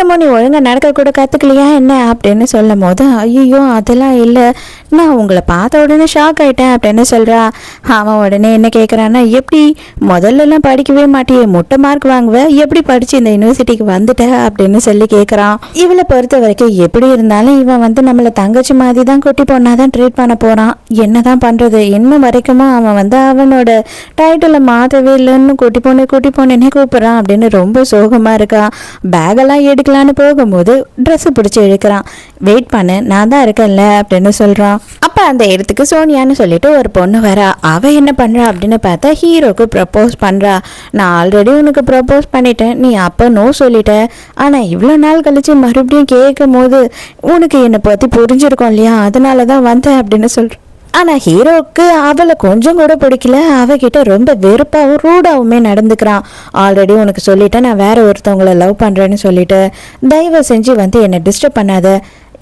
இன்னமும் நீ ஒழுங்காக நடக்க கூட கற்றுக்கலையா என்ன அப்படின்னு சொல்லும் போது, ஐயோ அதெல்லாம் இல்லை, நான் உங்களை பார்த்த உடனே ஷாக் ஆகிட்டேன் அப்படின்னு சொல்கிறா. அவன் உடனே என்ன கேட்குறான்னா, எப்படி முதல்லலாம் படிக்கவே மாட்டியே, முட்டை மார்க் வாங்குவேன், எப்படி படித்து இந்த யூனிவர்சிட்டிக்கு வந்துட்ட அப்படின்னு சொல்லி கேட்குறான். இவளை பொறுத்த வரைக்கும் எப்படி இருந்தாலும் இவன் வந்து நம்மளை தங்கச்சி மாதிரி தான் குட்டி பொண்ணாக தான் ட்ரீட் பண்ண போகிறான். என்ன தான் பண்ணுறது, இன்னும் வரைக்கும் அவன் வந்து அவனோட டைட்டிலை மாற்றவே இல்லைன்னு குட்டி பொண்ணுன்னே கூப்பிட்றான் அப்படின்னு ரொம்ப சோகமாக இருக்கான். பேகெல்லாம் எடுக்கலான்னு போகும்போது ட்ரெஸ்ஸு பிடிச்சி இழுக்கிறான். வெயிட் பண்ணு, நான் தான் இருக்கேன்ல அப்படின்னு சொல்கிறான். அப்போ அந்த இடத்துக்கு சோனியான்னு சொல்லிட்டு ஒரு பொண்ணு வரா. அவள் என்ன பண்ணுறா அப்படின்னு பார்த்தா ஹீரோக்கு ப்ரப்போஸ் பண்ணுறா. நான் ஆல்ரெடி உனக்கு ப்ரப்போஸ் பண்ணிட்டேன், நீ அப்போ நோ சொல்லிட்ட, ஆனால் இவ்வளோ நாள் கழிச்சு மறுபடியும் கேட்கும் போது உனக்கு என்னை பற்றி புரிஞ்சிருக்கோம் இல்லையா, அதனால தான் வந்தேன் அப்படின்னு சொல்கிறேன். ஆனால் ஹீரோவுக்கு அவளை கொஞ்சம் கூட பிடிக்கல. அவகிட்ட ரொம்ப வெறுப்பாகவும் ரூடாகவுமே நடந்துக்கிறான். ஆல்ரெடி உனக்கு சொல்லிட்டேன் நான் வேற ஒருத்தவங்களை லவ் பண்ணுறேன்னு சொல்லிட்டு, தயவு செஞ்சு வந்து என்னை டிஸ்டர்ப் பண்ணாத,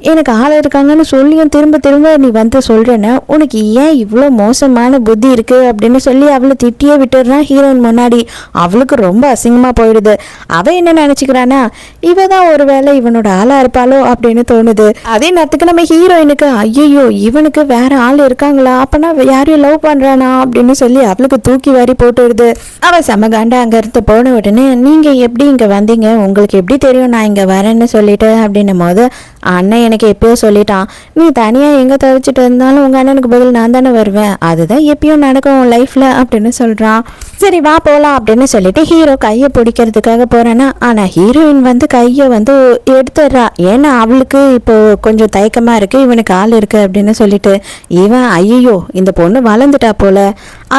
எனக்கு ஆள் இருக்காங்கன்னு சொல்லியும் திரும்ப திரும்ப நீ வந்து சொல்கிறேன்னா உனக்கு ஏன் இவ்வளோ மோசமான புத்தி இருக்குது அப்படின்னு சொல்லி அவளை திட்டியே விட்டுடுறான் ஹீரோயின் முன்னாடி. அவளுக்கு ரொம்ப அசிங்கமாக போயிடுது. அவள் என்ன நினச்சிக்கிறானா, இவ தான் ஒரு வேளை இவனோட ஆளாக இருப்பாளோ அப்படின்னு தோணுது. அதே நேரத்துக்கு நம்ம ஹீரோயினுக்கு ஐயோ இவனுக்கு வேற ஆள் இருக்காங்களா, அப்போனா யாரையும் லவ் பண்ணுறானா அப்படின்னு சொல்லி அவளுக்கு தூக்கி வாரி போட்டுடுது. அவள் செமகாண்டா அங்கே இருந்து போன உடனே, நீங்கள் எப்படி இங்கே வந்தீங்க, உங்களுக்கு எப்படி தெரியும் நான் இங்கே வரேன்னு சொல்லிட்டு அப்படின்னும் போது, அண்ணன் எனக்கு எப்பயோ சொல்லிட்டான், நீ தனியாக எங்கே தவிச்சிட்டு இருந்தாலும் உங்கள் அண்ணனுக்கு பதில் நான் தானே வருவேன், அதுதான் எப்பயும் நடக்கும் உன் லைஃப்பில் அப்படின்னு சொல்கிறான். சரி வா போகலாம் அப்படின்னு சொல்லிட்டு ஹீரோ கையை பிடிக்கிறதுக்காக போகிறானா, ஆனால் ஹீரோயின் வந்து கையை வந்து எடுத்துடுறா. ஏன்னா அவளுக்கு இப்போ கொஞ்சம் தயக்கமாக இருக்குது, இவனுக்கு ஆள் இருக்குது அப்படின்னு சொல்லிட்டு. இவன் ஐயோ இந்த பொண்ணு வளர்ந்துட்டா போல,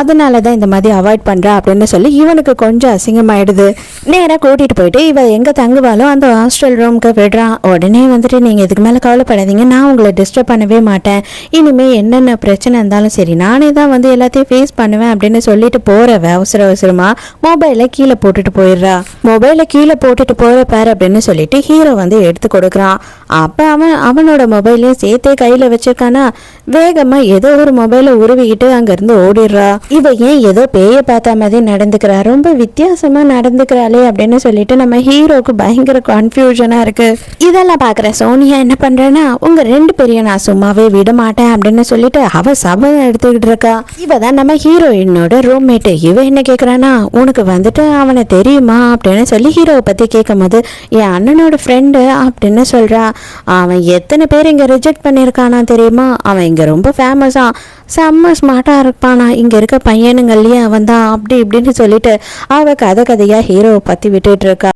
அதனால தான் இந்த மாதிரி அவாய்ட் பண்ணுறா அப்படின்னு சொல்லி இவனுக்கு கொஞ்சம் அசிங்கமாயிடுது. நேராக கூட்டிகிட்டு போயிட்டு இவள் எங்கே தங்குவாளோ அந்த ஹாஸ்டல் ரூமுக்கு விடுறான். உடனே வந்துட்டு நீங்கள் இதுக்கு மேலே கவலைப்படாதீங்க, நான் உங்களை டிஸ்டர்ப் பண்ணவே மாட்டேன், இனிமேல் என்னென்ன பிரச்சனை இருந்தாலும் சரி நானே தான் வந்து எல்லாத்தையும் ஃபேஸ் பண்ணுவேன் அப்படின்னு சொல்லிட்டு போகிறவ அவசரமாக மொபைலை கீழே போட்டுட்டு போயிடுறா. மொபைலை கீழே போட்டுட்டு போகிற பாரு அப்படின்னு சொல்லிட்டு ஹீரோ வந்து எடுத்து கொடுக்குறான். அப்போ அவனோட மொபைலையும் சேர்த்தே கையில் வச்சிருக்கானா, வேகமாக ஏதோ ஒரு மொபைலை உருவிக்கிட்டு அங்கேருந்து ஓடிடுறா. இவ ஏன் ஏதோ பேய பார்த்த மாதிரி நடந்துக்கிறா, ரொம்ப வித்தியாசமாக நடந்துக்கிறாளே அப்படின்னு சொல்லிட்டு நம்ம ஹீரோக்கு பயங்கர கன்ஃபியூஷனாக இருக்கு. இதெல்லாம் பார்க்குற சோனியா என்ன பண்றேன்னா, உங்க ரெண்டு பேரையும் நான் சும்மாவே விட மாட்டேன் அப்படின்னு சொல்லிட்டு அவ சபதம் எடுத்துக்கிட்டு இருக்கா. இவ தான் நம்ம ஹீரோயினோட ரூம்மேட்டு. இவ என்ன கேட்குறானா, உனக்கு வந்துட்டு அவனை தெரியுமா அப்படின்னு சொல்லி ஹீரோவை பற்றி கேட்கும் போது, என் அண்ணனோட ஃப்ரெண்டு அப்படின்னு சொல்றா. அவன் எத்தனை பேர் இங்கே ரிஜெக்ட் பண்ணியிருக்கானா தெரியுமா, அவன் இங்கே ரொம்ப ஃபேமஸா, செம்ம ஸ்மார்ட்டாக இருப்பானா, இங்கே இருக்க பையனுங்கள்லேயே அவன் தான் அப்படி இப்படின்னு சொல்லிட்டு அவள் கதையாக ஹீரோவை பற்றி விட்டுட்டு இருக்கா.